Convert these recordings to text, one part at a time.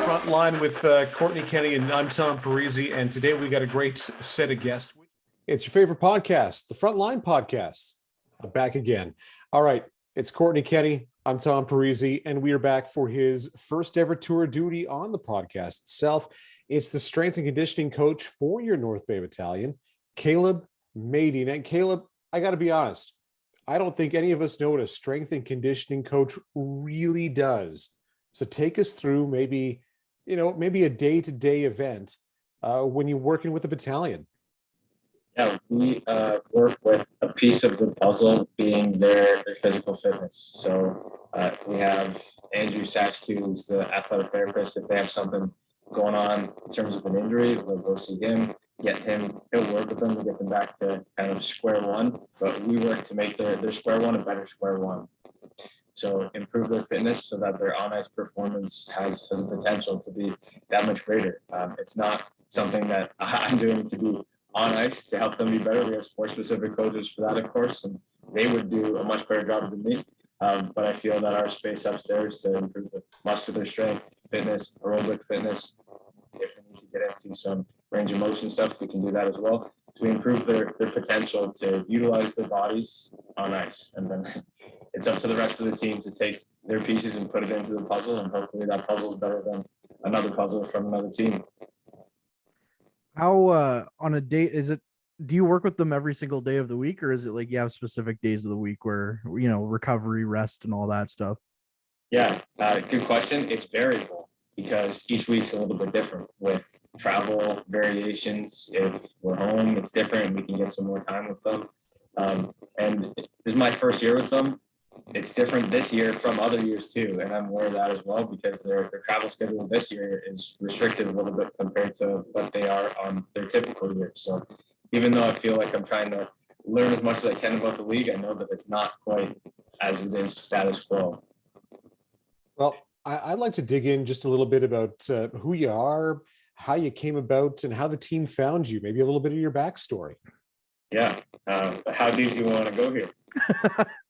Frontline with Kortney Kenny, and I'm Tom Parisi. And today we got a great set of guests. It's your favorite podcast, the Frontline podcast. I'm back again. All right, it's Kortney Kenny. I'm Tom Parisi, and we are back for his first ever tour of duty on the podcast itself. It's the strength and conditioning coach for your North Bay Battalion, Caleb Mady. And Caleb, I got to be honest, I don't think any of us know what a strength and conditioning coach really does. So take us through maybe a day-to-day event when you're working with the battalion. Yeah, we work with a piece of the puzzle being their physical fitness. So we have Andrew Sachke, who's the athletic therapist. If they have something going on in terms of an injury, we'll go see him, he'll work with them to get them back to kind of square one. But we work to make their square one a better square one. So improve their fitness so that their on-ice performance has a potential to be that much greater. It's not something that I'm doing to be on ice to help them be better. We have sport-specific coaches for that, of course, and they would do a much better job than me. But I feel that our space upstairs to improve the muscular strength, fitness, aerobic fitness, if we need to get into some range of motion stuff, we can do that as well. So we improve their potential to utilize their bodies on ice. And then it's up to the rest of the team to take their pieces and put it into the puzzle. And hopefully that puzzle is better than another puzzle from another team. How on a date do you work with them every single day of the week, or is it like you have specific days of the week where, recovery, rest, and all that stuff? Yeah, good question. It's variable because each week's a little bit different with travel variations. If we're home, it's different. We can get some more time with them. And this is my first year with them. It's different this year from other years too, and I'm aware of that as well because their travel schedule this year is restricted a little bit compared to what they are on their typical year. So even though I feel like I'm trying to learn as much as I can about the league, I know that it's not quite as it is status quo. Well, I'd like to dig in just a little bit about who you are, how you came about, and how the team found you. Maybe a little bit of your backstory. Yeah. How deep do you want to go here?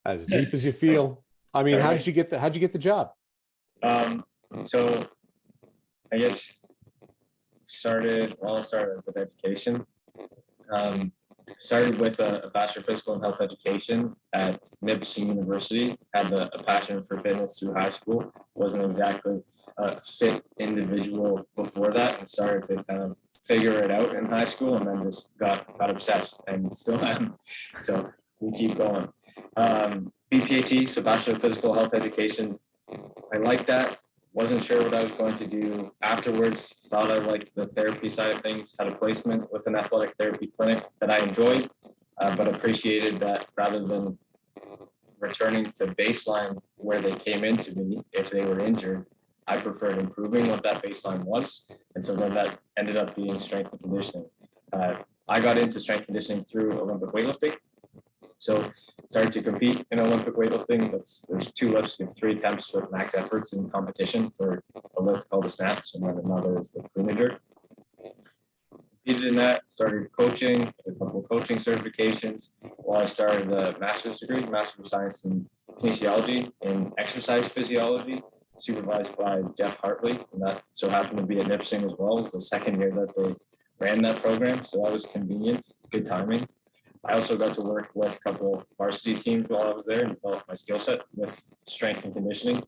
As deep as you feel. I mean, how'd you get the job? So I guess started with education. Started with a Bachelor of Physical and Health Education at Nipissing University. Had a passion for fitness through high school. Wasn't exactly a fit individual before that, and started to kind of figure it out in high school, and then just got obsessed and still am. So we keep going. BPHE, so Bachelor of Physical Health Education. I liked that. Wasn't sure what I was going to do afterwards. Thought I liked the therapy side of things. Had a placement with an athletic therapy clinic that I enjoyed, but appreciated that rather than returning to baseline where they came into me if they were injured, I preferred improving what that baseline was. And so then that ended up being strength and conditioning. I got into strength and conditioning through Olympic weightlifting. So started to compete in Olympic weightlifting. There's 2 lifts with 3 attempts with max efforts in competition for a lift called the snatch, and then another is the clean and jerk. Competed in that, started coaching, a couple of coaching certifications while I started a master's degree, Master of Science in Kinesiology and Exercise Physiology, supervised by Jeff Hartley, and that so happened to be at Nipissing as well. It was the second year that they ran that program, so that was convenient, good timing. I also got to work with a couple of varsity teams while I was there and develop my skill set with strength and conditioning.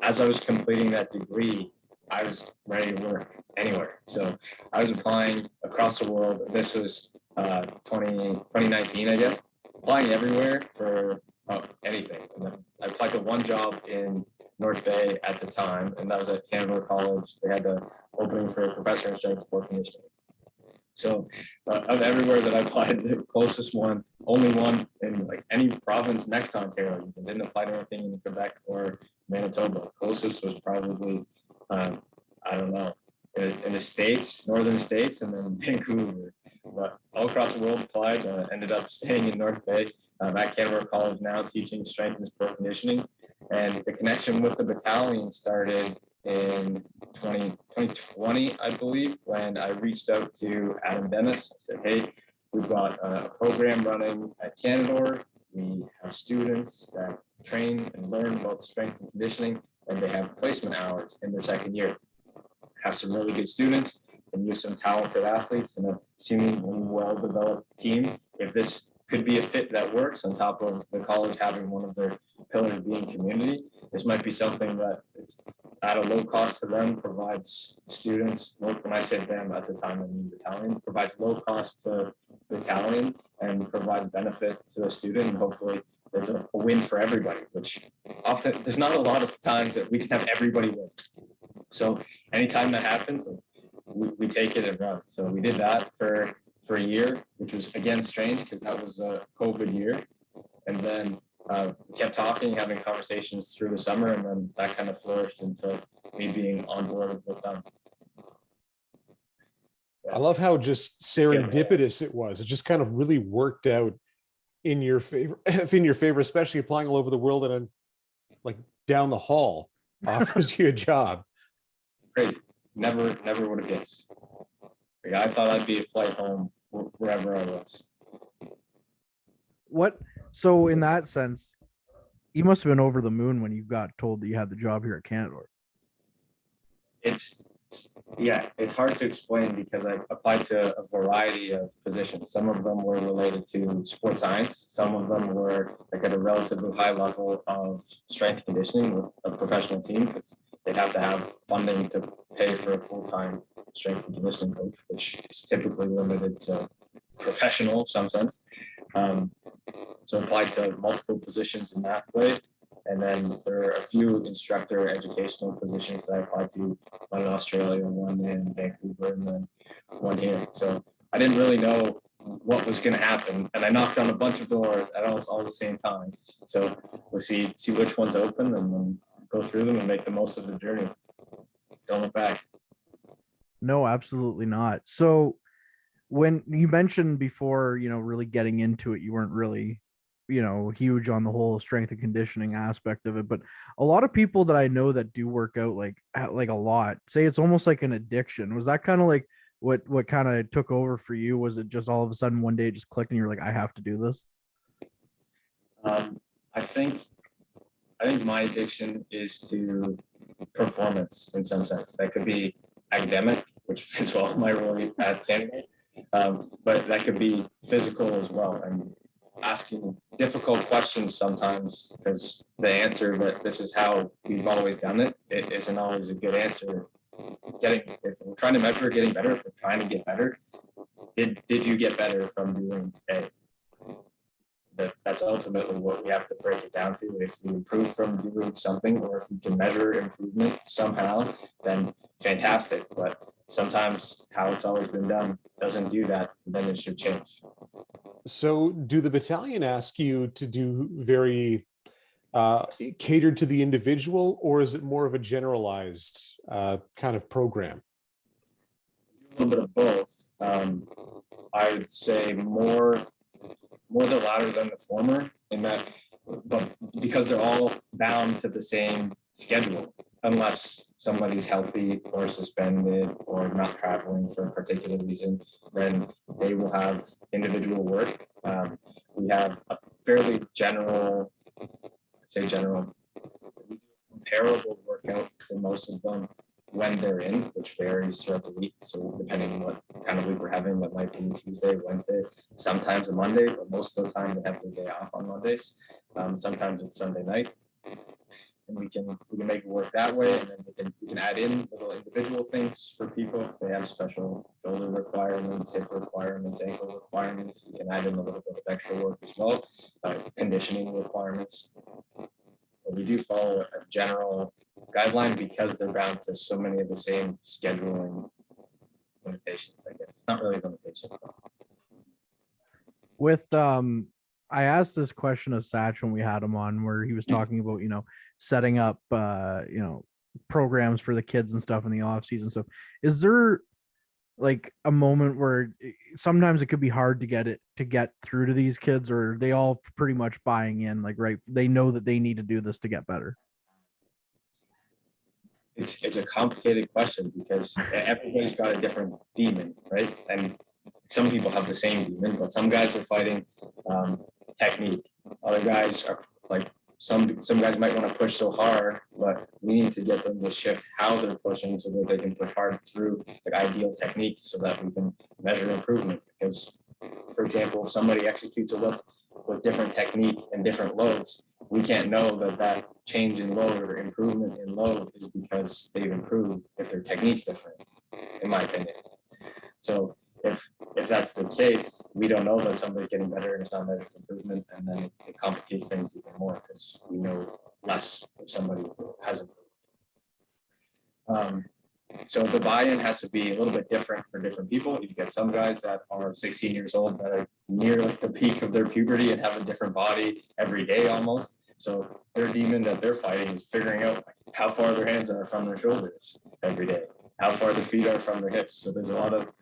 As I was completing that degree, I was ready to work anywhere. So I was applying across the world. This was 2019, I guess, applying everywhere for anything. And then I applied to one job in North Bay at the time, and that was at Canberra College. They had the opening for a professor in strength sport conditioning. So of everywhere that I applied, the closest one, only one in like any province next to Ontario. You didn't apply to anything in Quebec or Manitoba. Closest was probably, I don't know, in the States, northern states, and then Vancouver. But all across the world applied, ended up staying in North Bay at Canberra College now, teaching strength and sport conditioning. And the connection with the battalion started in 2020, I believe, when I reached out to Adam Dennis. I said, hey, we've got a program running at Canadore. We have students that train and learn about strength and conditioning, and they have placement hours in their second year. Have some really good students and use some talented athletes and a seemingly well-developed team. If this could be a fit that works on top of the college having one of their pillars being community, this might be something that it's at a low cost to them, provides students, when I say them at the time I mean battalion, provides low cost to battalion and provides benefit to the student, and hopefully it's a win for everybody, which often there's not a lot of times that we can have everybody win. So anytime that happens, we take it and run. So we did that for a year, which was again strange because that was a COVID year. And then we kept talking, having conversations through the summer, and then that kind of flourished into me being on board with them. I love how just serendipitous it was. It just kind of really worked out in your favor, especially applying all over the world, and like down the hall offers you a job. Crazy. Never would have guessed. Like, I thought I'd be a flight home wherever I was. So in that sense, you must have been over the moon when you got told that you had the job here at Canada. It's hard to explain because I applied to a variety of positions. Some of them were related to sports science. Some of them were like at a relatively high level of strength conditioning with a professional team, because they'd have to have funding to pay for a full-time strength and conditioning coach, which is typically limited to professional in some sense. So applied to multiple positions in that way. And then there are a few instructor educational positions that I applied to, one in Australia, one in Vancouver, and then one here. So I didn't really know what was going to happen, and I knocked on a bunch of doors at almost all the same time. So we'll see which one's open, and then go through them and make the most of the journey. Don't look back. No, absolutely not. So when you mentioned before, really getting into it, you weren't really huge on the whole strength and conditioning aspect of it, but a lot of people that I know that do work out like a lot say it's almost like an addiction. Was that kind of like what kind of took over for you? Was it just all of a sudden one day it just clicked and you're like, I have to do this? I think my addiction is to performance in some sense. That could be academic, which fits well in my role at Canada, but that could be physical as well. And asking difficult questions sometimes, because the answer that this is how we've always done it isn't always a good answer. If we're trying to measure getting better, if we're trying to get better, did you get better from doing A? That's ultimately what we have to break it down to. If we improve from doing something, or if we can measure improvement somehow, then fantastic. But sometimes how it's always been done doesn't do that, then it should change. So do the battalion ask you to do very catered to the individual, or is it more of a generalized kind of program? A little bit of both. I would say more the latter than the former, in that, but because they're all bound to the same schedule, unless somebody's healthy or suspended or not traveling for a particular reason, then they will have individual work. We have a fairly comparable workout for most of them when they're in, which varies throughout the week. So depending on what kind of week we're having, that might be Tuesday, Wednesday, sometimes a Monday, but most of the time they have their day off on Mondays. Sometimes it's Sunday night. And we can make it work that way, and then we can add in little individual things for people if they have special shoulder requirements, hip requirements, ankle requirements. We can add in a little bit of extra work as well, conditioning requirements. But we do follow a general guideline because they're bound to so many of the same scheduling limitations. I guess it's not really limitations. With I asked this question of Satch when we had him on, where he was talking about, setting up, programs for the kids and stuff in the off season stuff. Is there like a moment where sometimes it could be hard to get through to these kids, or are they all pretty much buying in, like, right, they know that they need to do this to get better? It's a complicated question because everybody's got a different demon, right? And some people have the same demon, but some guys are fighting technique. Other guys are like some guys might want to push so hard, but we need to get them to shift how they're pushing so that they can push hard through the ideal technique so that we can measure improvement. Because, for example, if somebody executes a lift with different technique and different loads, we can't know that that change in load or improvement in load is because they've improved if their technique's different, in my opinion. So if that's the case, we don't know that somebody's getting better and it's not measured improvement, and then it complicates things even more because we know less if somebody has improved. So the buy-in has to be a little bit different for different people. You get some guys that are 16 years old that are near like the peak of their puberty and have a different body every day almost. So their demon that they're fighting is figuring out how far their hands are from their shoulders every day, how far their feet are from their hips. So there's a lot of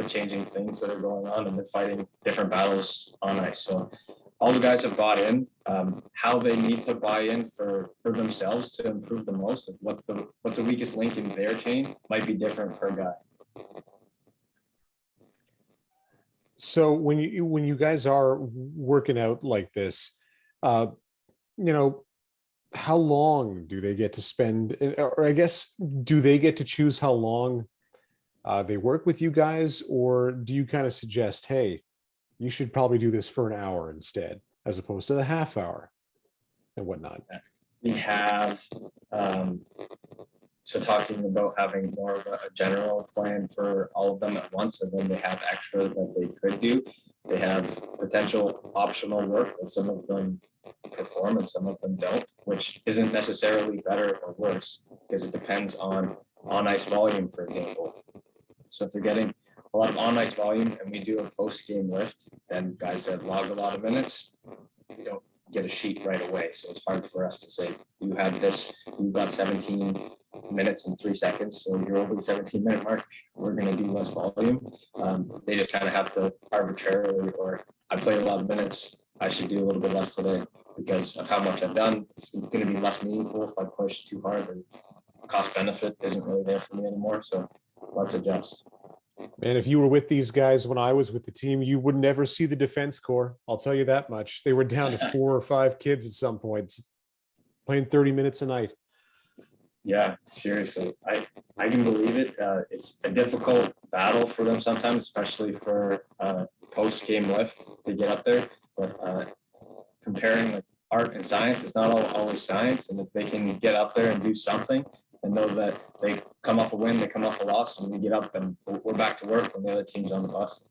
changing things that are going on, and they're fighting different battles on ice. So all the guys have bought in. How they need to buy in for themselves to improve the most, what's the weakest link in their chain might be different per guy. So when you guys are working out like this, how long do they get to spend, or I guess, do they get to choose how long they work with you guys, or do you kind of suggest, hey, you should probably do this for an hour instead, as opposed to the half hour and whatnot? We have, so talking about having more of a general plan for all of them at once, and then they have extra that they could do. They have potential optional work that some of them perform and some of them don't, which isn't necessarily better or worse because it depends on ice volume, for example. So if they're getting a lot of on ice volume and we do a post-game lift, then guys that log a lot of minutes, we don't get a sheet right away. So it's hard for us to say, you have this, you've got 17 minutes and 3 seconds, so you're over the 17-minute mark, we're going to do less volume. They just kind of have to arbitrarily, or I play a lot of minutes, I should do a little bit less today because of how much I've done. It's going to be less meaningful if I push too hard, and cost benefit isn't really there for me anymore. So let's adjust. Man, if you were with these guys when I was with the team, you would never see the defense core. I'll tell you that much. They were down to 4 or 5 kids at some point, playing 30 minutes a night. Yeah, seriously. I can believe it. It's a difficult battle for them sometimes, especially for post-game lift to get up there. But comparing like art and science, it's not always science. And if they can get up there and do something and know that they come off a win, they come off a loss, and we get up and we're back to work when the other team's on the bus.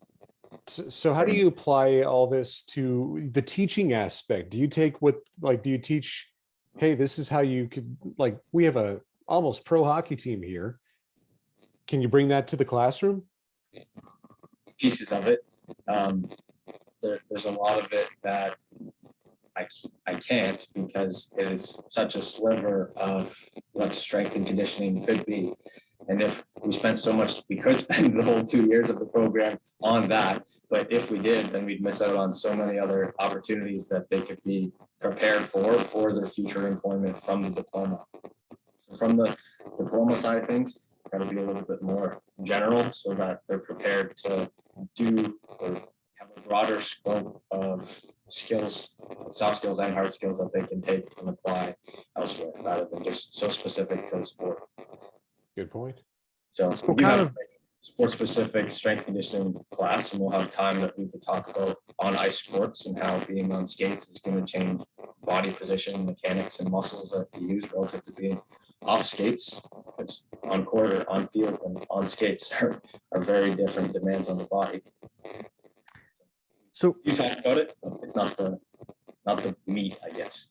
So how do you apply all this to the teaching aspect? Do you take do you teach, hey, this is how you could, like, we have a almost pro hockey team here. Can you bring that to the classroom? Pieces of it. There's a lot of it that I can't, because it is such a sliver of what strength and conditioning could be. And if we spent so much, we could spend the whole 2 years of the program on that. But if we did, then we'd miss out on so many other opportunities that they could be prepared for their future employment from the diploma. So from the diploma side of things, got to be a little bit more general so that they're prepared to do or have a broader scope of skills, soft skills and hard skills that they can take and apply elsewhere, rather than just so specific to the sport. Good point. So we do have a sport-specific strength conditioning class, and we'll have time that we could talk about on ice sports and how being on skates is going to change body position, mechanics, and muscles that you use relative to being off skates. Because on court or on field and on skates are very different demands on the body. So you talk about it, but it's not the meat, I guess.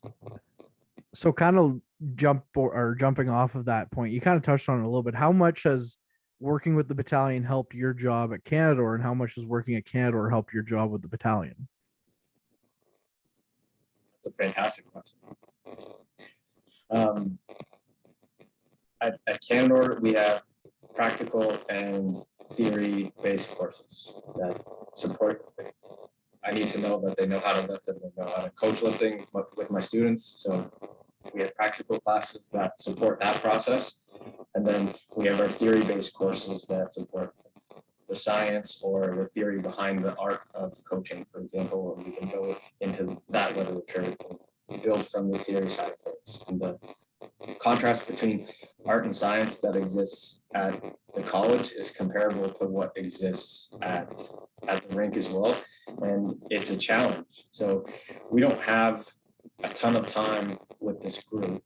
So kind of jumping off of that point, you kind of touched on it a little bit. How much has working with the battalion helped your job at Canada, and how much has working at Canada helped your job with the battalion? That's a fantastic question. At Canada, we have practical and theory-based courses that support lifting. I need to know that they know how to lift and they know how to coach lifting with my students. So we have practical classes that support that process. And then we have our theory-based courses that support the science or the theory behind the art of coaching, for example, and we can go into that literature and build from the theory side of things. And the contrast between art and science that exists at the college is comparable to what exists at the rink as well. And it's a challenge. So we don't have a ton of time with this group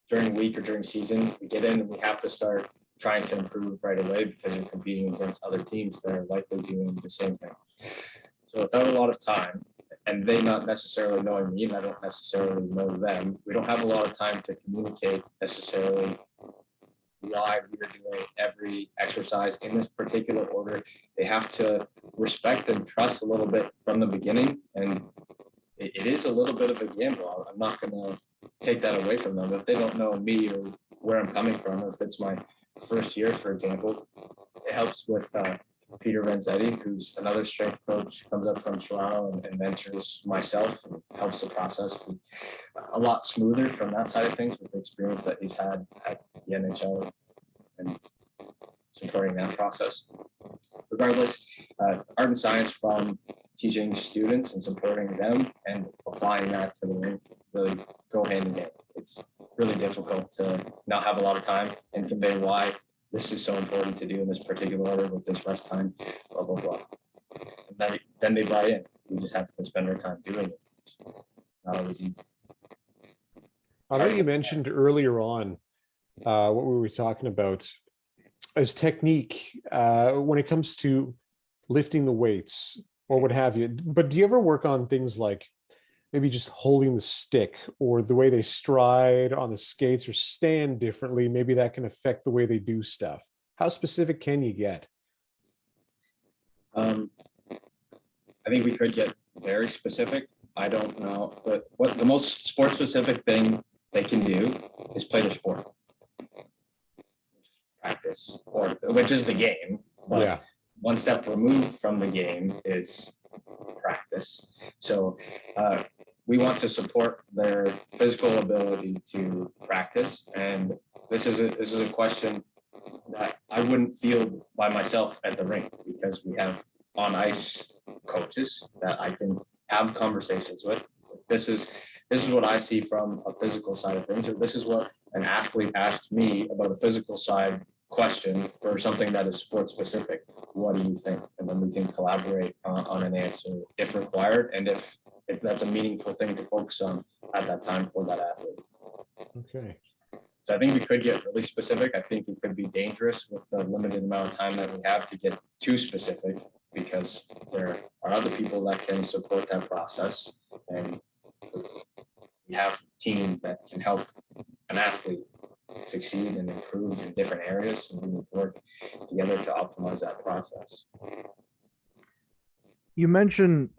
during week or during season. We get in and we have to start trying to improve right away because you're competing against other teams that are likely doing the same thing. So without a lot of time, and they not necessarily knowing me, and I don't necessarily know them, we don't have a lot of time to communicate necessarily why we're doing every exercise in this particular order. They have to respect and trust a little bit from the beginning, and it is a little bit of a gamble. I'm not going to take that away from them. If they don't know me or where I'm coming from, or if it's my first year, for example, it helps with Peter Renzetti, who's another strength coach, comes up from Toronto and mentors myself and helps the process be a lot smoother from that side of things with the experience that he's had at the NHL and supporting that process. Regardless, art and science from teaching students and supporting them and applying that to the rink really go hand in hand. It's really difficult to not have a lot of time and convey why this is so important to do in this particular order with this rest time, blah, blah, blah. And then they buy in. We just have to spend our time doing it. Not always easy. I know you mentioned earlier on what we were talking about as technique when it comes to lifting the weights or what have you. But do you ever work on things like maybe just holding the stick or the way they stride on the skates or stand differently? Maybe that can affect the way they do stuff. How specific can you get? I think we could get very specific. I don't know, but what the most sport specific thing they can do is play their sport, practice, or which is the game. But Yeah. one step removed from the game is practice. So we want to support their physical ability to practice. And this is a question that I wouldn't field by myself at the rink because we have on ice coaches that I can have conversations with. This is what I see from a physical side of things, or this is what an athlete asked me about a physical side question for something that is sport specific. What do you think? And then we can collaborate on an answer if required, and if that's a meaningful thing to focus on at that time for that athlete. Okay. So I think we could get really specific. I think it could be dangerous with the limited amount of time that we have to get too specific, because there are other people that can support that process, and we have a team that can help an athlete succeed and improve in different areas, and we need to work together to optimize that process. You mentioned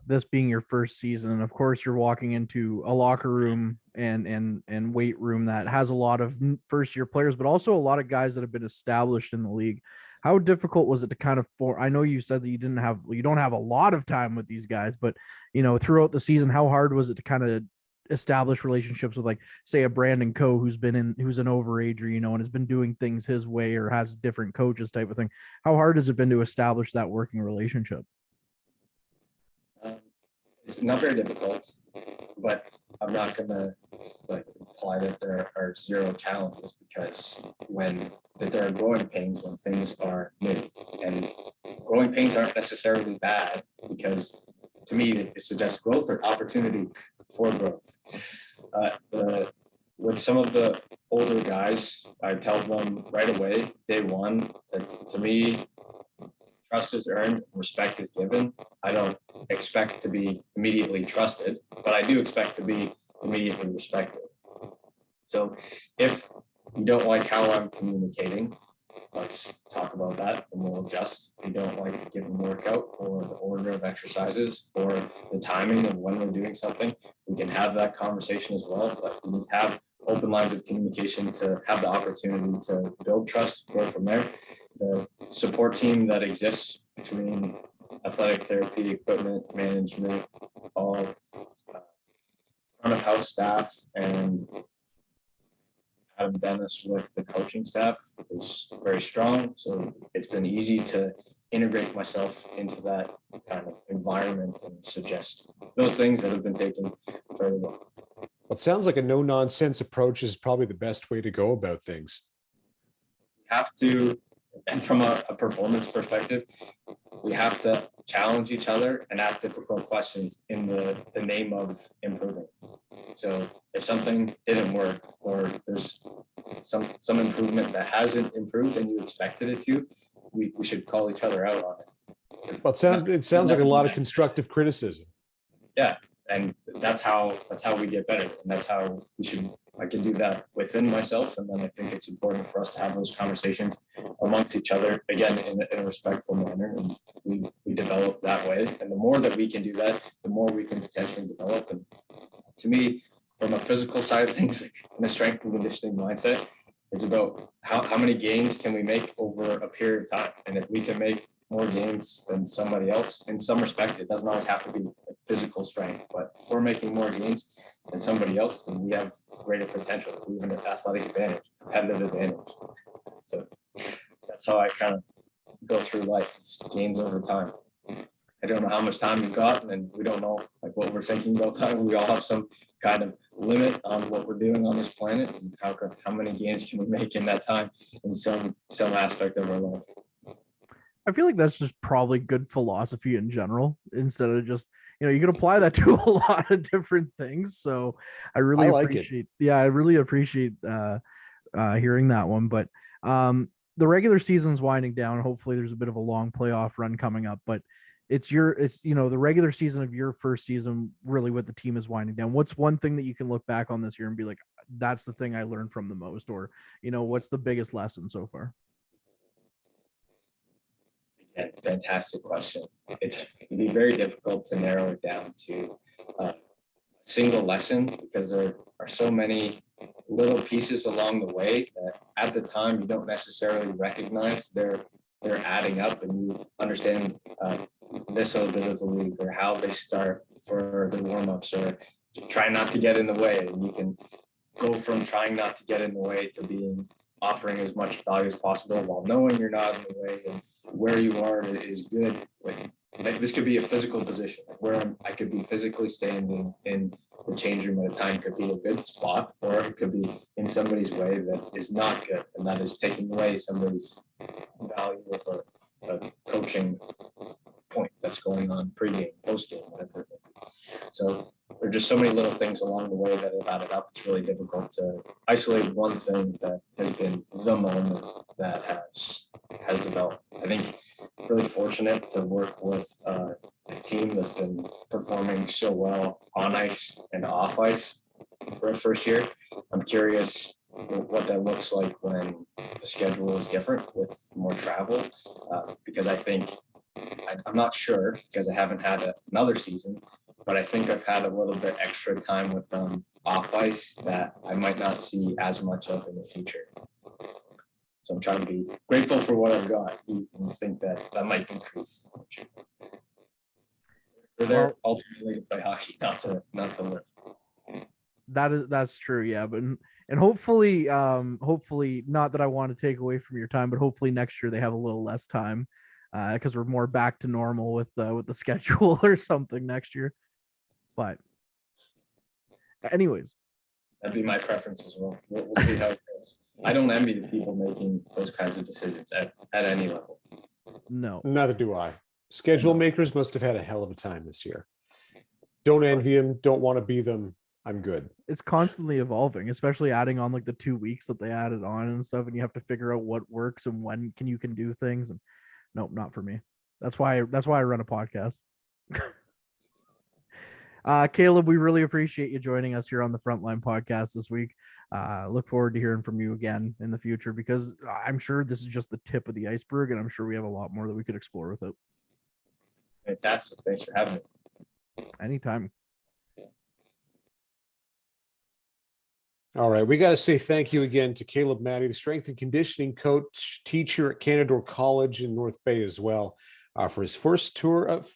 this being your first season, and of course you're walking into a locker room and weight room that has a lot of first year players, but also a lot of guys that have been established in the league. How difficult was it to kind of I know you said that you don't have a lot of time with these guys, but throughout the season, how hard was it to kind of establish relationships with, like, say, a Brandon Coe who's an overager, and has been doing things his way or has different coaches type of thing? How hard has it been to establish that working relationship? It's not very difficult, but I'm not going to imply that there are zero challenges, because there are growing pains when things are new, and growing pains aren't necessarily bad, because to me it suggests growth or opportunity for growth. With some of the older guys, I tell them right away, day one, that to me, trust is earned, respect is given. I don't expect to be immediately trusted, but I do expect to be immediately respected. So if you don't like how I'm communicating, let's talk about that and we'll adjust. If you don't like a given workout or the order of exercises or the timing of when we're doing something, we can have that conversation as well. But we need to have open lines of communication to have the opportunity to build trust, go from there. The support team that exists between athletic therapy, equipment management, all front of house staff, and Adam Dennis with the coaching staff is very strong. So it's been easy to integrate myself into that kind of environment and suggest those things that have been taken fairly well. Well, it sounds like a no nonsense approach is probably the best way to go about things. Have to, and from a performance perspective, we have to challenge each other and ask difficult questions in the name of improving. So if something didn't work, or there's some improvement that hasn't improved and you expected it to, we should call each other out on it. Well, it sounds like a lot of constructive criticism. Yeah, and that's how we get better, and that's how I can do that within myself, and then I think it's important for us to have those conversations amongst each other, again, in a respectful manner, and we develop that way. And the more that we can do that, the more we can potentially develop. And to me, from a physical side of things, like in a strength and conditioning mindset, it's about how many gains can we make over a period of time. And if we can make more gains than somebody else, in some respect, it doesn't always have to be physical strength, but if we're making more gains than somebody else, then we have greater potential, even an athletic advantage, competitive advantage. So that's how I kind of go through life. It's gains over time. I don't know how much time we've got, and we don't know like what we're thinking about time. We all have some kind of limit on what we're doing on this planet, and how many gains can we make in that time in some aspect of our life. I feel like that's just probably good philosophy in general, instead of just, you can apply that to a lot of different things. So I really appreciate, I really appreciate hearing that one. But the regular season's winding down. Hopefully there's a bit of a long playoff run coming up, but it's the regular season of your first season, really what the team is winding down. What's one thing that you can look back on this year and be like, that's the thing I learned from the most, or, what's the biggest lesson so far? Yeah, fantastic question. It'd be very difficult to narrow it down to a single lesson, because there are so many little pieces along the way that at the time you don't necessarily recognize they're adding up, and you understand this a bit of the league, or how they start for the warm-ups, or try not to get in the way. And you can go from trying not to get in the way to offering as much value as possible while knowing you're not in the way, and where you are is good. Like this could be a physical position where I could be physically standing in the change room at a time, could be a good spot, or it could be in somebody's way that is not good, and that is taking away somebody's value of a coaching point that's going on pregame, postgame, whatever it may be. So there are just so many little things along the way that have added up. It's really difficult to isolate one thing that has been the moment that has developed. I think really fortunate to work with a team that's been performing so well on ice and off ice for a first year. I'm curious what that looks like when the schedule is different with more travel, because I think I'm not sure, because I haven't had another season, but I think I've had a little bit extra time with them off ice that I might not see as much of in the future. So I'm trying to be grateful for what I've got, and think that might increase. We're there ultimately to play hockey, not to live. That's true, yeah. But and hopefully not that I want to take away from your time, but hopefully next year they have a little less time, because we're more back to normal with the schedule or something next year. But anyways, that'd be my preference as well. We'll see how it goes. I don't envy the people making those kinds of decisions at any level. No, neither do I. Schedule makers must have had a hell of a time this year. Don't envy them. Don't want to be them. I'm good. It's constantly evolving, especially adding on like the 2 weeks that they added on and stuff, and you have to figure out what works and when you can do things. And nope, not for me. That's why I run a podcast. Caleb, we really appreciate you joining us here on the Frontline podcast this week. Look forward to hearing from you again in the future, because I'm sure this is just the tip of the iceberg, and I'm sure we have a lot more that we could explore with it. Fantastic. Thanks for having me. Anytime. All right. We got to say thank you again to Caleb Mady, the strength and conditioning coach, teacher at Canadore College in North Bay as well, for his first tour of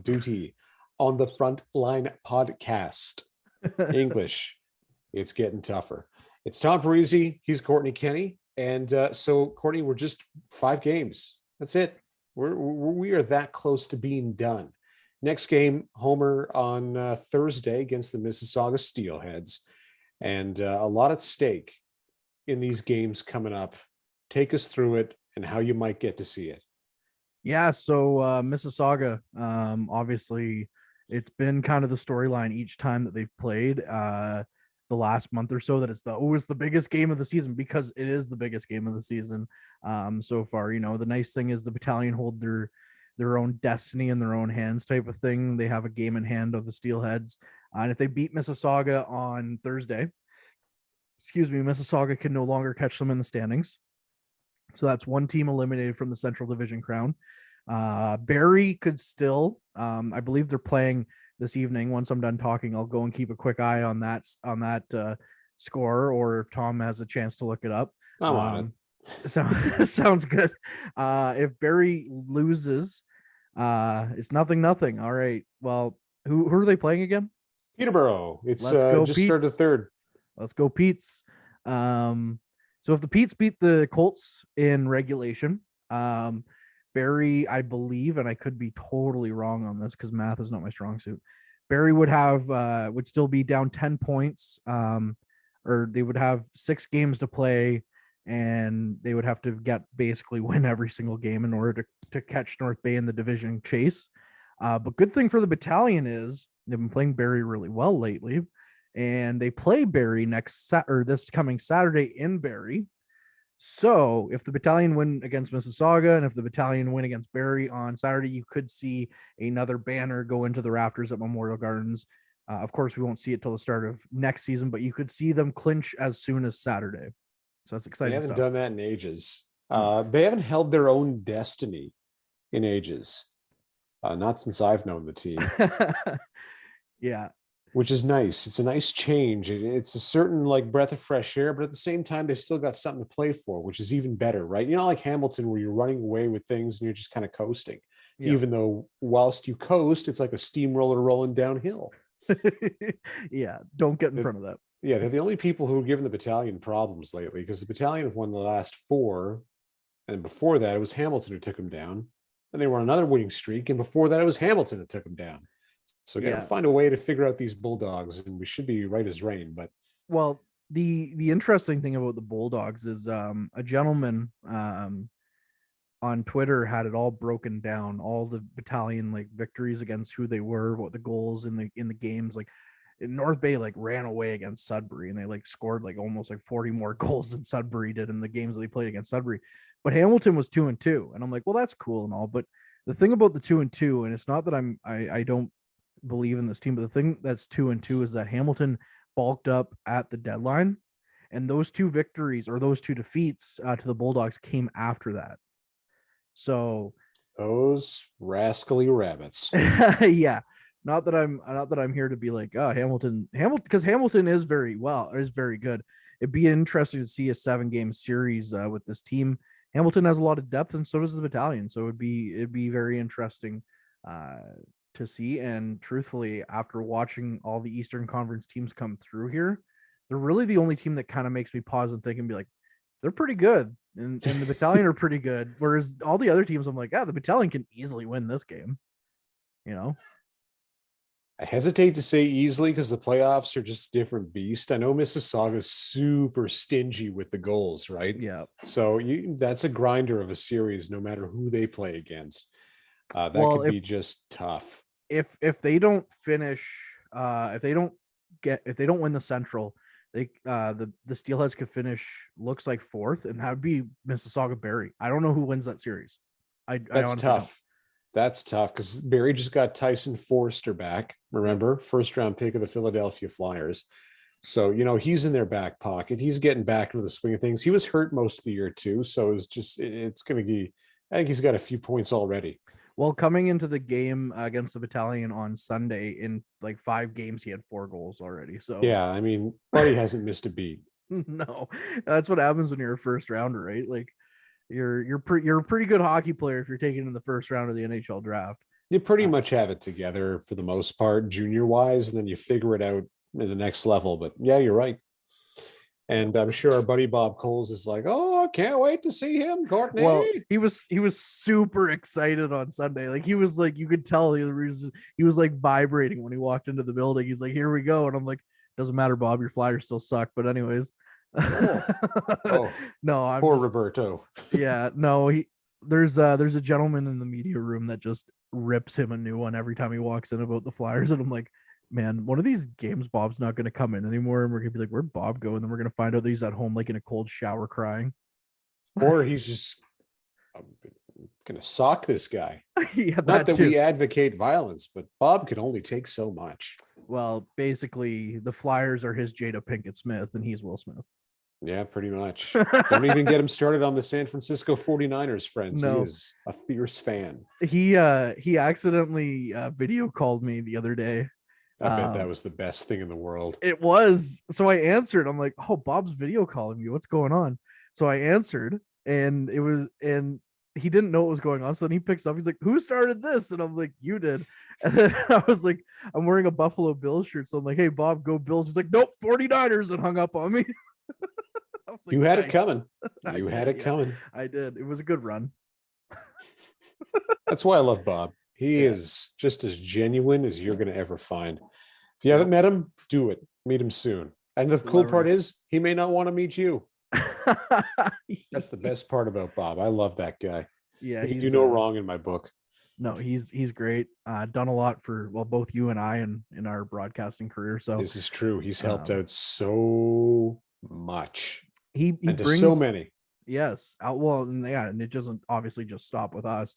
duty on the Frontline podcast. English, it's getting tougher. It's Tom Parisi. He's Kortney Kenny. And so, Kortney, we're just 5 games. That's it. We are that close to being done. Next game, Homer on Thursday against the Mississauga Steelheads, and a lot at stake in these games coming up. Take us through it and how you might get to see it. Yeah, so Mississauga, obviously, it's been kind of the storyline each time that they've played the last month or so that it's the biggest game of the season, because it is the biggest game of the season so far. The nice thing is the battalion hold their own destiny in their own hands type of thing. They have a game in hand of the Steelheads, and if they beat Mississauga on Thursday, Mississauga can no longer catch them in the standings. So that's one team eliminated from the Central Division crown. Barrie could still, I believe they're playing this evening. Once I'm done talking, I'll go and keep a quick eye on that score, or if Tom has a chance to look it up. I'm on it. So sounds good. If Barrie loses, it's 0-0. All right. Well, who are they playing again? Peterborough. It's Let's go, just started third. Let's go, Pete's. So if the Pete's beat the Colts in regulation, Barrie, I believe, and I could be totally wrong on this because math is not my strong suit, Barrie would still be down 10 points, or they would have 6 games to play, and they would have to basically win every single game in order to catch North Bay in the division chase. But good thing for the battalion is they've been playing Barrie really well lately, and they play Barrie this coming Saturday in Barrie. So if the battalion win against Mississauga and if the battalion win against Barrie on Saturday, you could see another banner go into the rafters at Memorial Gardens. Of course, we won't see it till the start of next season, but you could see them clinch as soon as Saturday. So that's exciting. They haven't stuff. done that in ages. They haven't held their own destiny in ages. Not since I've known the team. Yeah. Which is nice. It's a nice change. It's a certain breath of fresh air, but at the same time, they still got something to play for, which is even better, right? Like Hamilton, where you're running away with things and you're just kind of coasting. Yeah. Even though whilst you coast, it's like a steamroller rolling downhill. Yeah, don't get in front of that. Yeah, they're the only people who have given the battalion problems lately, because the battalion have won the last 4, and before that, it was Hamilton who took them down. And they were on another winning streak, and before that, it was Hamilton that took them down. So we got to find a way to figure out these Bulldogs, and we should be right as rain. But the interesting thing about the Bulldogs is a gentleman on Twitter had it all broken down, all the battalion victories against who they were, what the goals in the games. North Bay ran away against Sudbury, and they scored almost 40 more goals than Sudbury did in the games that they played against Sudbury. But Hamilton was 2-2, and I'm like, well, that's cool and all, but the thing about the 2-2, and it's not that I don't believe in this team, but the thing that's 2-2 is that Hamilton bulked up at the deadline, and those 2 victories or those 2 defeats to the Bulldogs came after that. So those rascally rabbits. Yeah, not that I'm here to be Hamilton, because Hamilton is very good. It'd be interesting to see a 7-game series with this team. Hamilton has a lot of depth, and so does the battalion. So it'd be very interesting to see. And truthfully, after watching all the Eastern Conference teams come through here, they're really the only team that kind of makes me pause and think and be like, they're pretty good, and the battalion are pretty good. Whereas all the other teams, I'm like, the battalion can easily win this game. I hesitate to say easily because the playoffs are just a different beast. I know Mississauga's super stingy with the goals, right? Yeah. So that's a grinder of a series, no matter who they play against. Could be just tough. If they don't finish, if they don't win the Central, they the Steelheads could finish, looks like 4th, and that would be Mississauga Barrie. I don't know who wins that series. That's tough. That's tough because Barrie just got Tyson Forster back. Remember, 1st round pick of the Philadelphia Flyers. So, he's in their back pocket. He's getting back into the swing of things. He was hurt most of the year too. So it's going to be, I think he's got a few points already. Well, coming into the game against the battalion on Sunday, in 5 games, he had 4 goals already. So yeah, I mean, Buddy hasn't missed a beat. No, that's what happens when you're a first rounder, right? You're a pretty good hockey player if you're taken in the first round of the NHL draft. You pretty much have it together for the most part, junior wise, and then you figure it out at the next level. But yeah, you're right. And I'm sure our buddy Bob Coles is like, oh, I can't wait to see him, Kortney. Well, he was super excited on Sunday. Like he was like, you could tell he was like vibrating when he walked into the building. He's like, here we go. And I'm like, doesn't matter, Bob, your Flyers still suck. But anyways. Oh, no, I'm poor just, Roberto. yeah, no, there's a gentleman in the media room that just rips him a new one every time he walks in about the Flyers. And I'm like, man, one of these games Bob's not going to come in anymore, and we're gonna be like, where'd Bob go? And then we're gonna find out that he's at home like in a cold shower crying. Or he's just going to sock this guy. Yeah, Not that too. we advocate violence, but Bob can only take so much. Well, basically, the Flyers are his Jada Pinkett Smith, and he's Will Smith. Yeah, pretty much. Don't even get him started on the San Francisco 49ers, friends. No. He is a fierce fan. He accidentally video called me the other day. I bet that was the best thing in the world. It was. So I answered. I'm like, oh, Bob's video calling me. What's going on? So I answered, and he didn't know what was going on. So then he picks up. He's like, who started this? And I'm like, you did. And then I was like, I'm wearing a Buffalo Bills shirt. So I'm like, hey, Bob, go Bills. He's like, nope, 49ers, and hung up on me. I was like, You had nice. it coming. I You did, had it yeah. coming. I did. It was a good run. That's why I love Bob. He is just as genuine as you're going to ever find. If you haven't met him, do it. Meet him soon. And the cool part is he may not want to meet you. That's the best part about Bob. I love that guy. Yeah, You do no wrong in my book. No, he's great. Done a lot for both you and I in our broadcasting career. So This is true. He's helped out so much. he And to brings so many. Yes. And it doesn't obviously just stop with us.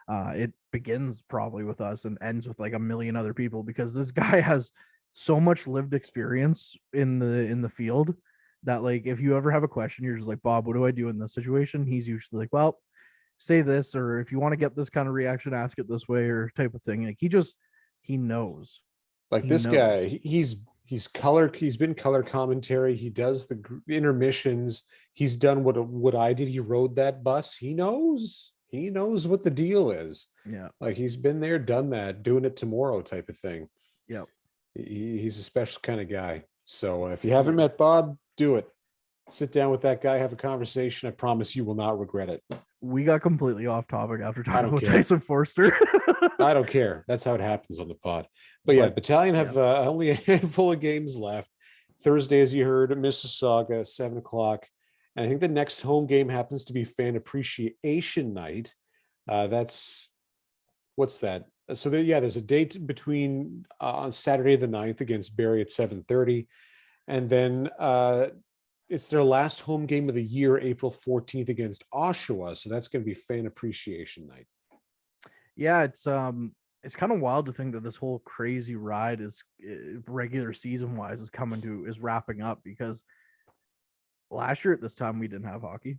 It begins probably with us and ends with like a million other people, because this guy has so much lived experience in the field that, like, if you ever have a question, you're just like, Bob, what do I do in this situation? He's usually like, well, say this, or if you want to get this kind of reaction, ask it this way, or type of thing. Like he knows. Like He this knows. guy, he's been color commentary. He does the intermissions. He's done what I did. He rode that bus. He knows what the deal is. Yeah. Like he's been there, done that, doing it tomorrow type of thing. Yep. He's a special kind of guy. So if you haven't met Bob, do it. Sit down with that guy, have a conversation. I promise you will not regret it. We got completely off topic after talking don't about care. Tyson Forster. I don't care. That's how it happens on the pod. But yeah, Battalion have only a handful of games left. Thursday, as you heard, Mississauga, 7:00. And I think the next home game happens to be Fan Appreciation Night. What's that? So there's a date between on Saturday the 9th against Barrie at 7:30. And then it's their last home game of the year, April 14th against Oshawa. So that's going to be Fan Appreciation Night. Yeah, it's kind of wild to think that this whole crazy ride is regular season wise is wrapping up, because last year at this time we didn't have hockey.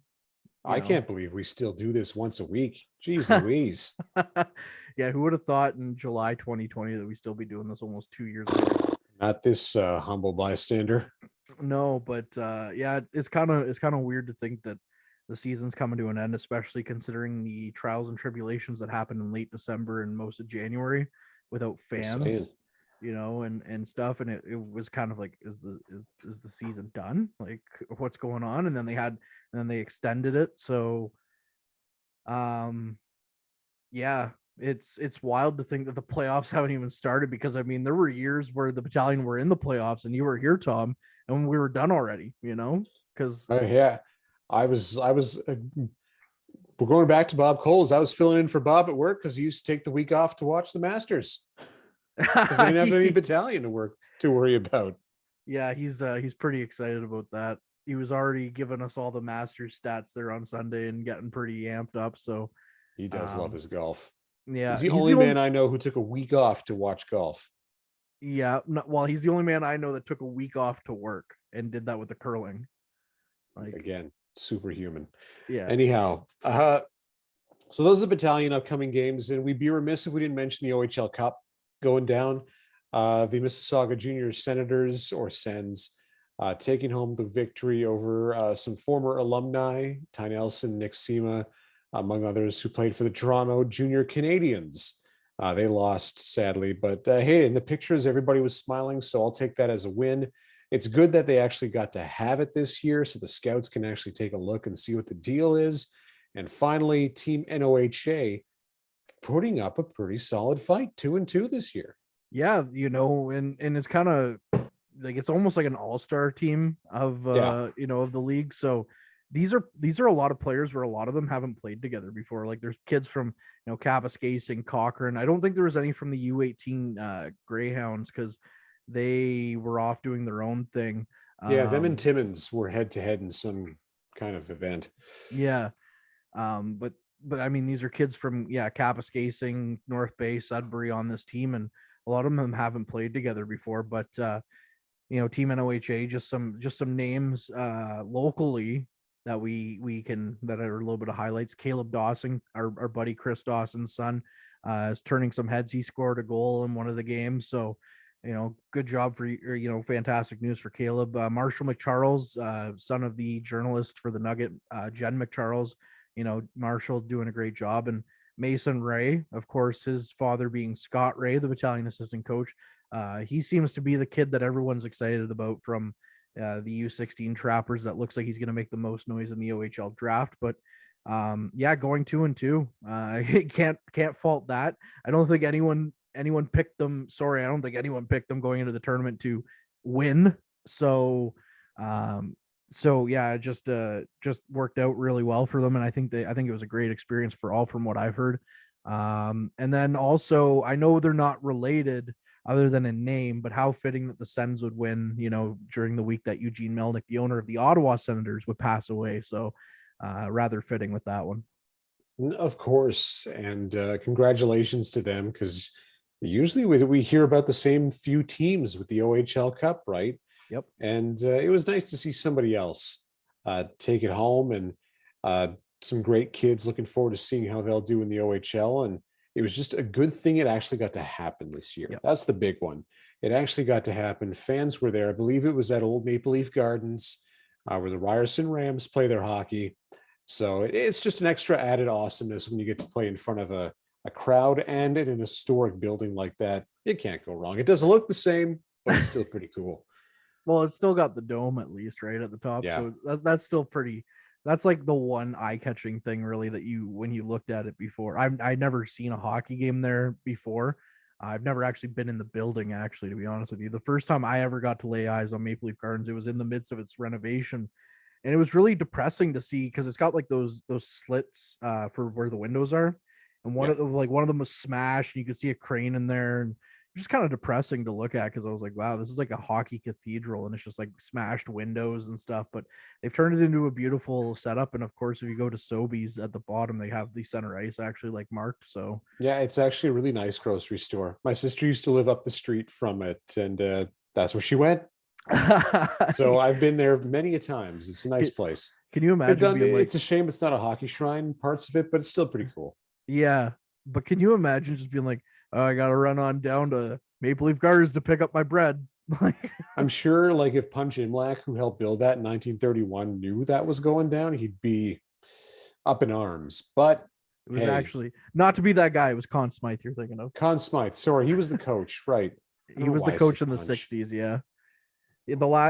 I can't believe we still do this once a week. Jeez Louise. Yeah, who would have thought in July 2020 that we still be doing this almost 2 years later? Not this humble bystander. No, but yeah, it's kind of weird to think that the season's coming to an end, especially considering the trials and tribulations that happened in late December and most of January without fans, and stuff. And it was kind of like, is the season done? Like, what's going on? And then they extended it. So, yeah, it's wild to think that the playoffs haven't even started, because I mean, there were years where the Battalion were in the playoffs and you were here, Tom, and we were done already, because yeah, I was we're going back to Bob Coles. I was filling in for Bob at work because he used to take the week off to watch the Masters because they didn't have any Battalion to worry about. Yeah, he's pretty excited about that. He was already giving us all the Masters stats there on Sunday and getting pretty amped up. So he does love his golf. Yeah, he's the only man I know who took a week off to watch golf. Yeah, he's the only man I know that took a week off to work and did that with the curling. Like, again, superhuman. Yeah. Anyhow, so those are the Battalion upcoming games, and we'd be remiss if we didn't mention the OHL Cup going down. The Mississauga Junior Senators, or Sens, taking home the victory over some former alumni, Ty Nelson, Nick Sema, among others, who played for the Toronto Junior Canadians. They lost, sadly, but hey, in the pictures, everybody was smiling, so I'll take that as a win. it's good that they actually got to have it this year so the scouts can actually take a look and see what the deal is. And finally, Team NOHA putting up a pretty solid fight, 2-2 this year. Yeah, and it's kind of like it's almost like an all-star team of of the league. So these are a lot of players where a lot of them haven't played together before. Like there's kids from Kapuskasing, Cochrane. I don't think there was any from the U18 Greyhounds because they were off doing their own thing. Yeah, them and Timmins were head to head in some kind of event. Yeah. But I mean, these are kids from Kapuskasing, North Bay, Sudbury on this team, and a lot of them haven't played together before. But Team NOHA, just some names locally that we can that are a little bit of highlights. Caleb Dawson, our buddy Chris Dawson's son, is turning some heads. He scored a goal in one of the games, so good job for you. Fantastic news for Caleb. Marshall McCharles, son of the journalist for the Nugget, Jen McCharles. Marshall doing a great job. And Mason Ray, of course, his father being Scott Ray, the battalion assistant coach. He seems to be the kid that everyone's excited about from the U16 Trappers. That looks like he's going to make the most noise in the OHL draft. But going 2-2, can't fault that. I don't think anyone picked them. Sorry, I don't think anyone picked them going into the tournament to win. So it just worked out really well for them, and I think it was a great experience for all from what I've heard. And then also I know they're not related other than in name, but how fitting that the Sens would win, during the week that Eugene Melnick, the owner of the Ottawa Senators, would pass away. So rather fitting with that one. Of course, and congratulations to them, because usually we hear about the same few teams with the OHL Cup, right? Yep. And it was nice to see somebody else take it home, and some great kids. Looking forward to seeing how they'll do in the OHL. And it was just a good thing it actually got to happen this year. Yep. That's the big one. It actually got to happen. Fans were there. I believe it was at Old Maple Leaf Gardens where the Ryerson Rams play their hockey. So it's just an extra added awesomeness when you get to play in front of a crowd and in an historic building like that. It can't go wrong. It doesn't look the same, but it's still pretty cool. Well, it's still got the dome at least, right at the top. Yeah. So that's still pretty. That's like the one eye-catching thing, really, that when you looked at it before. I'd never seen a hockey game there before. I've never actually been in the building, actually, to be honest with you. The first time I ever got to lay eyes on Maple Leaf Gardens, it was in the midst of its renovation, and it was really depressing to see because it's got like those slits for where the windows are, and one of them was smashed, and you could see a crane in there, and just kind of depressing to look at because I was like, wow, this is like a hockey cathedral, and it's just like smashed windows and stuff. But they've turned it into a beautiful setup. And of course, if you go to Sobeys at the bottom, they have the center ice actually like marked. So yeah, it's actually a really nice grocery store. My sister used to live up the street from it, and that's where she went. So I've been there many a times. It's a nice place. Can you imagine? It's a shame it's not a hockey shrine, parts of it, but it's still pretty cool. Yeah, but can you imagine just being like, oh, I gotta run on down to Maple Leaf Gardens to pick up my bread? I'm sure, like, if Punch Imlach, who helped build that in 1931, knew that was going down, he'd be up in arms. But it was actually not to be that guy. It was Conn Smythe you're thinking of. Conn Smythe. Sorry, he was the coach, right? He was the coach in the 60s, yeah.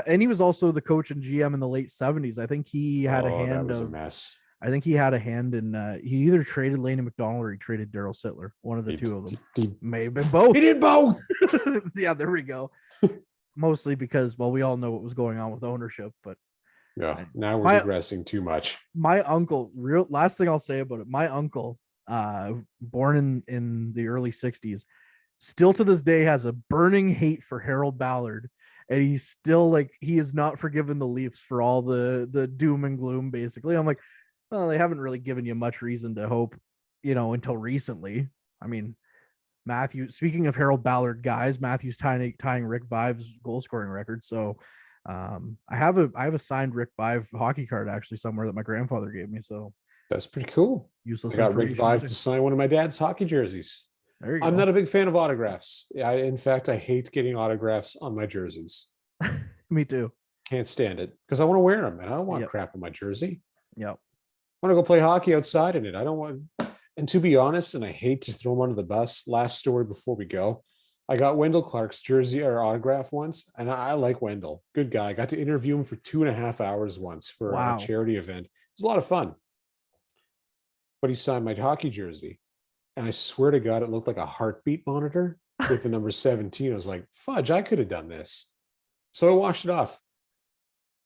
And he was also the coach and GM in the late 70s. I think he had a hand. That was a mess. I think he had a hand in. He either traded Laney McDonald or he traded Daryl Sittler. One of the two of them. He may have been both. He did both. Yeah, there we go. Mostly because, well, we all know what was going on with ownership, but yeah, now we're digressing too much. My uncle, last thing I'll say about it, my uncle, born in the early 60s, still to this day has a burning hate for Harold Ballard. And he's still like, he is not forgiven the Leafs for all the doom and gloom, basically. I'm like, well, they haven't really given you much reason to hope, until recently. I mean, speaking of Harold Ballard guys, Matthew's tying Rick Vive's goal scoring record. So I have a signed Rick Vive hockey card actually somewhere that my grandfather gave me. So that's pretty cool. Useless. I got Rick Vive to sign one of my dad's hockey jerseys. There you go. I'm not a big fan of autographs. In fact, I hate getting autographs on my jerseys. Me too. Can't stand it because I want to wear them and I don't want crap on my jersey. Yep. I want to go play hockey outside in it. I don't want, and to be honest, and I hate to throw them under the bus, last story before we go, I got Wendell Clark's jersey or autograph once, and I like Wendell. Good guy. I got to interview him for 2.5 hours once for a Wow. charity event. It was a lot of fun. But he signed my hockey jersey, and I swear to God, it looked like a heartbeat monitor with the number 17. I was like, fudge, I could have done this. So I washed it off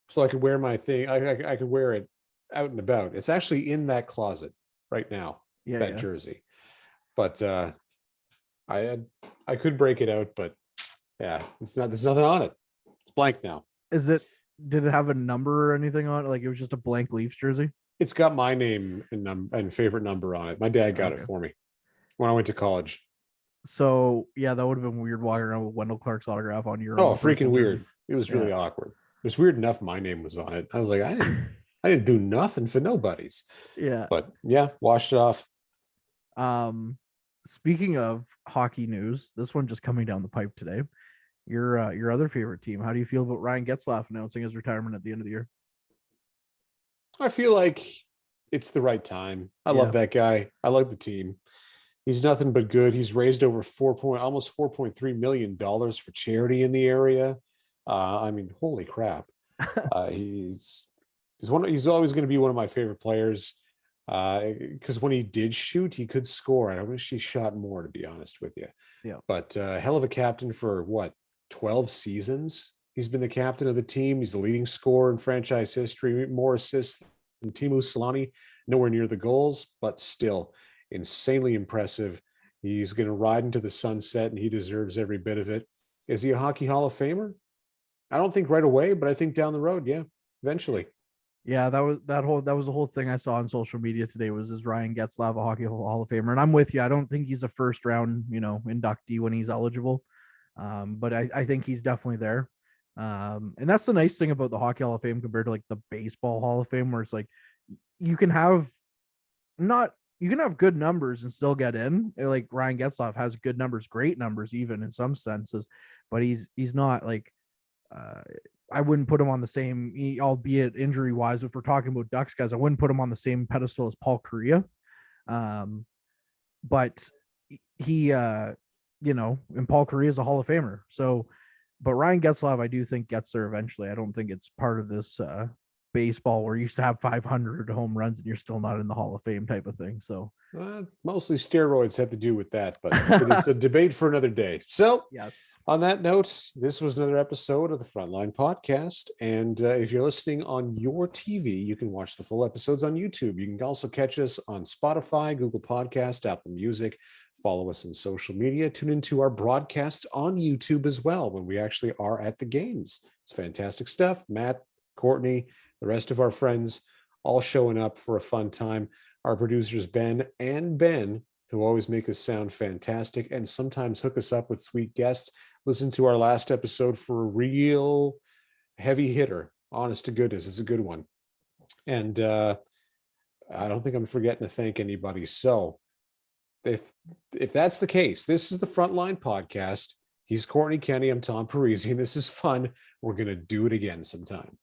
so I could wear my thing. I could wear it out and about. It's actually in that closet right now, Yeah, that yeah. jersey. But I could break it out, but yeah, there's nothing on it. It's blank now. Did it have a number or anything on it? Like it was just a blank Leafs jersey? It's got my name and favorite number on it. My dad got it Okay. for me when I went to college. So yeah, that would have been weird walking around with Wendell Clark's autograph on your Oh, own freaking personal weird. jersey. It was Yeah. really awkward. It was weird enough my name was on it. I was like, I didn't do nothing for nobody's. Yeah. But yeah, washed it off. Speaking of hockey news, this one just coming down the pipe today. Your other favorite team. How do you feel about Ryan Getzlaf announcing his retirement at the end of the year? I feel like it's the right time. I love that guy. I like the team. He's nothing but good. He's raised over almost $4.3 million for charity in the area. I mean, holy crap. He's always going to be one of my favorite players. Because when he did shoot, he could score. I wish he shot more, to be honest with you. Yeah. But hell of a captain for 12 seasons. He's been the captain of the team. He's the leading scorer in franchise history, more assists than Teemu Selanne, nowhere near the goals, but still insanely impressive. He's going to ride into the sunset, and he deserves every bit of it. Is he a Hockey Hall of Famer? I don't think right away, but I think down the road, yeah, eventually. Yeah, that was the whole thing I saw on social media today is Ryan Getzlaf a Hockey Hall of Famer, and I'm with you. I don't think he's a first round, inductee when he's eligible, but I think he's definitely there. And that's the nice thing about the Hockey Hall of Fame compared to like the Baseball Hall of Fame, where it's like you can have good numbers and still get in. Like Ryan Getzlaf has good numbers, great numbers, even in some senses, but he's not like. I wouldn't put him on the same, albeit injury wise. If we're talking about Ducks guys, I wouldn't put him on the same pedestal as Paul Kariya. But he, and Paul Kariya is a Hall of Famer. So, but Ryan Getzlaf, I do think gets there eventually. I don't think it's part of this baseball where you used to have 500 home runs and you're still not in the Hall of Fame type of thing. So mostly steroids had to do with that, but it's a debate for another day. So yes, on that note, this was another episode of the Frontline podcast. And if you're listening on your TV, you can watch the full episodes on YouTube. You can also catch us on Spotify, Google Podcast, Apple Music. Follow us on social media. Tune into our broadcasts on YouTube as well when we actually are at the games. It's fantastic stuff. Matt, Kortney, the rest of our friends all showing up for a fun time. Our producers, Ben, who always make us sound fantastic and sometimes hook us up with sweet guests. Listen to our last episode for a real heavy hitter. Honest to goodness, it's a good one. And I don't think I'm forgetting to thank anybody. So if that's the case, this is the Frontline podcast. He's Kortney Kenny. I'm Tom Parisi. This is fun. We're going to do it again sometime.